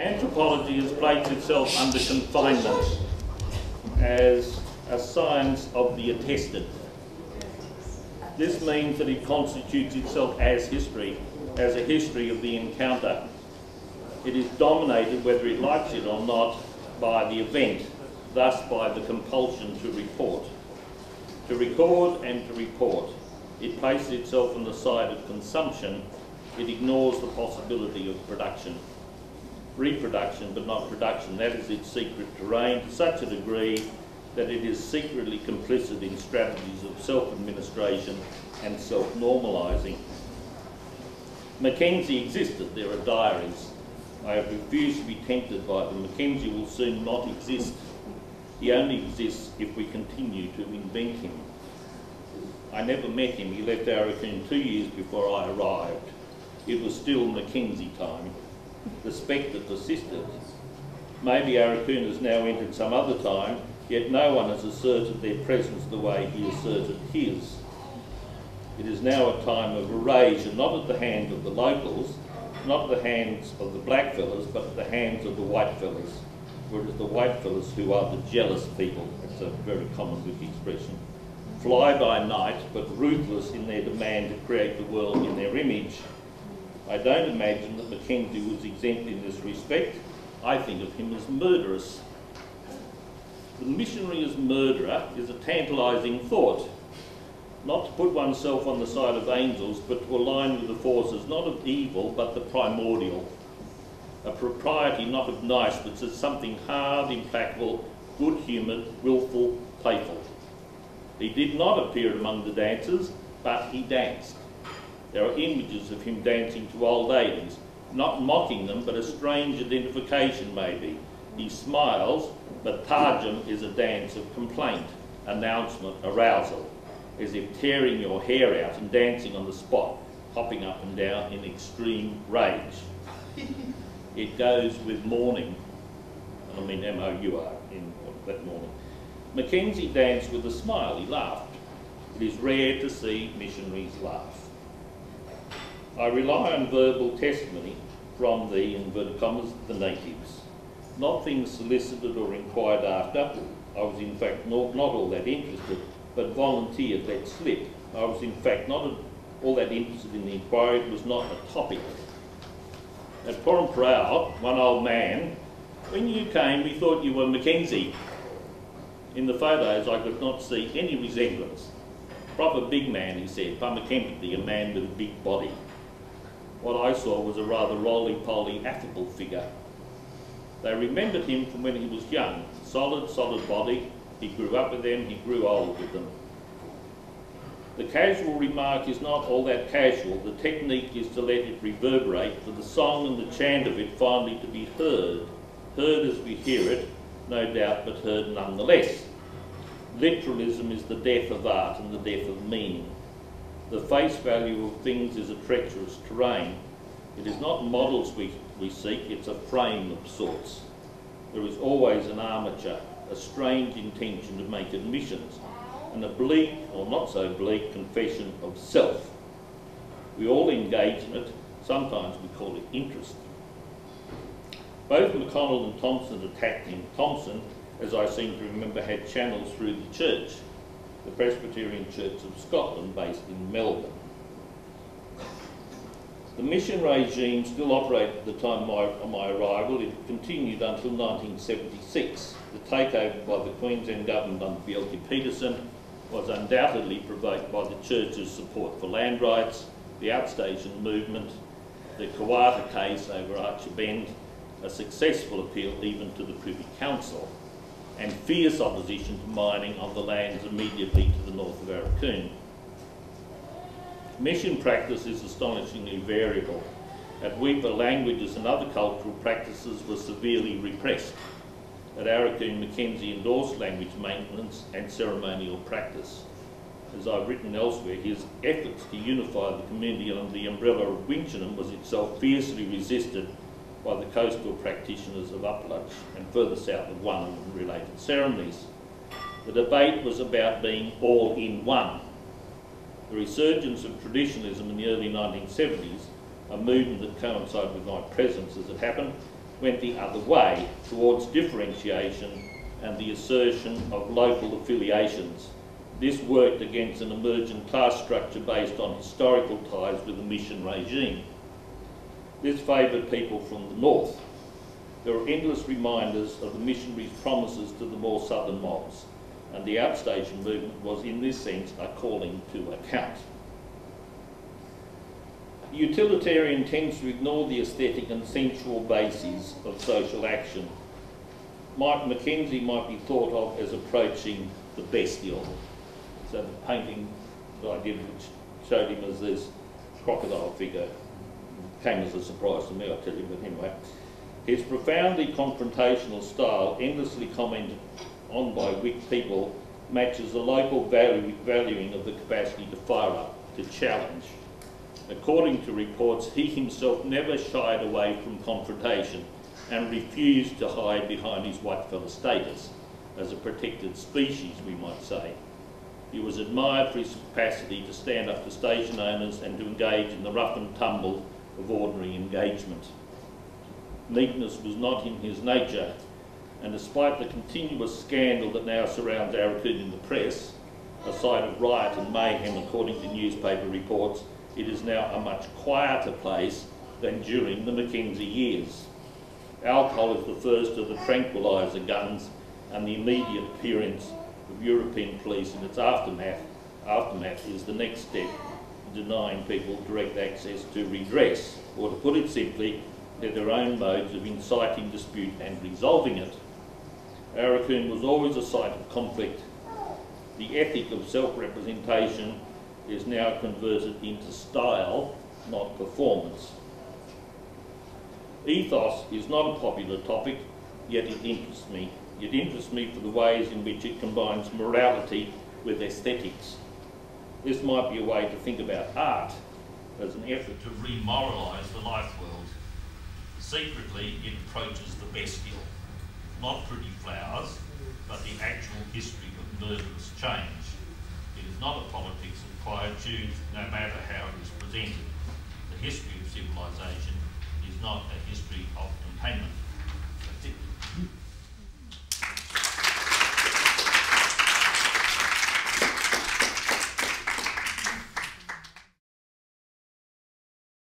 Anthropology has placed itself under confinement as a science of the attested. This means that it constitutes itself as history, as a history of the encounter. It is dominated, whether it likes it or not, by the event, thus by the compulsion to report. To record and to report. It places itself on the side of consumption. It ignores the possibility of production. Reproduction, but not production. That is its secret terrain, to such a degree that it is secretly complicit in strategies of self-administration and self-normalising. Mackenzie existed. There are diaries. I have refused to be tempted by them. Mackenzie will soon not exist. He only exists if we continue to invent him. I never met him. He left Aurukun 2 years before I arrived. It was still Mackenzie time. The spectre persisted. Maybe Aurukun has now entered some other time, yet no one has asserted their presence the way he asserted his. It is now a time of erasure, not at the hands of the locals, not at the hands of the black fellas, but at the hands of the white fellas. For it is the white fellas who are the jealous people. That's a very common wiki expression. Fly by night, but ruthless in their demand to create the world in their image. I don't imagine that Mackenzie was exempt in this respect. I think of him as murderous. The missionary as murderer is a tantalising thought. Not to put oneself on the side of angels, but to align with the forces not of evil, but the primordial. A propriety not of nice, but as something hard, implacable, good-humoured, wilful, playful. He did not appear among the dancers, but he danced. There are images of him dancing to old ladies, not mocking them, but a strange identification maybe. He smiles, but Tarjum is a dance of complaint, announcement, arousal, as if tearing your hair out and dancing on the spot, hopping up and down in extreme rage. It goes with mourning, I mean M-O-U-R, in that mourning. Mackenzie danced with a smile. He laughed. It is rare to see missionaries laugh. I rely on verbal testimony from the, in inverted commas, the natives. Not things solicited or inquired after. I was in fact not all that interested, but volunteered, let slip. I was in fact not all that interested in the inquiry. It was not a topic. At Porumparao, one old man, when you came we thought you were Mackenzie. In the photos I could not see any resemblance. Proper big man, he said, Pamakempati, a man with a big body. What I saw was a rather roly-poly, affable figure. They remembered him from when he was young. Solid body. He grew up with them, he grew old with them. The casual remark is not all that casual. The technique is to let it reverberate, for the song and the chant of it finally to be heard. Heard as we hear it, no doubt, but heard nonetheless. Literalism is the death of art and the death of meaning. The face value of things is a treacherous terrain. It is not models we seek, it's a frame of sorts. There is always an armature, a strange intention to make admissions, and a bleak, or not so bleak, confession of self. We all engage in it, sometimes we call it interest. Both McConnell and Thompson attacked him. Thompson, as I seem to remember, had channels through the church, the Presbyterian Church of Scotland, based in Melbourne. The mission regime still operated at the time of my arrival. It continued until 1976. The takeover by the Queensland government under Bjelke Petersen was undoubtedly provoked by the Church's support for land rights, the outstation movement, the Kawata case over Archer Bend, a successful appeal even to the Privy Council, and fierce opposition to mining on the lands immediately to the north of Aurukun. Mission practice is astonishingly variable. At Weipa, languages and other cultural practices were severely repressed. At Aurukun, Mackenzie endorsed language maintenance and ceremonial practice. As I've written elsewhere, his efforts to unify the community under the umbrella of Winchenham was itself fiercely resisted by the coastal practitioners of Upluch and further south of One and related ceremonies. The debate was about being all in one. The resurgence of traditionalism in the early 1970s, a movement that coincided with my presence as it happened, went the other way, towards differentiation and the assertion of local affiliations. This worked against an emergent class structure based on historical ties with the mission regime. This favoured people from the north. There are endless reminders of the missionaries' promises to the more southern mobs, and the outstation movement was in this sense a calling to account. The utilitarian tends to ignore the aesthetic and sensual bases of social action. Mackenzie might be thought of as approaching the bestial. So the painting that I did, which showed him as this crocodile figure, came as a surprise to me, I tell you, but anyway. His profoundly confrontational style, endlessly commented on by weak people, matches the local valuing of the capacity to fire up, to challenge. According to reports, he himself never shied away from confrontation and refused to hide behind his whitefellow status, as a protected species, we might say. He was admired for his capacity to stand up to station owners and to engage in the rough and tumble of ordinary engagement. Meekness was not in his nature, and despite the continuous scandal that now surrounds Arakoon in the press, a site of riot and mayhem according to newspaper reports, it is now a much quieter place than during the Mackenzie years. Alcohol is the first of the tranquiliser guns, and the immediate appearance of European police in its aftermath is the next step in denying people direct access to redress, or to put it simply, they're their own modes of inciting dispute and resolving it. Arakoon was always a site of conflict. The ethic of self-representation is now converted into style, not performance. Ethos is not a popular topic, yet it interests me. It interests me for the ways in which it combines morality with aesthetics. This might be a way to think about art as an effort to remoralise the life world. Secretly, it approaches the bestial, not pretty flowers, but the actual history of murderous change. It is not a politics of quietude, no matter how it is presented. The history of civilisation is not a history of containment.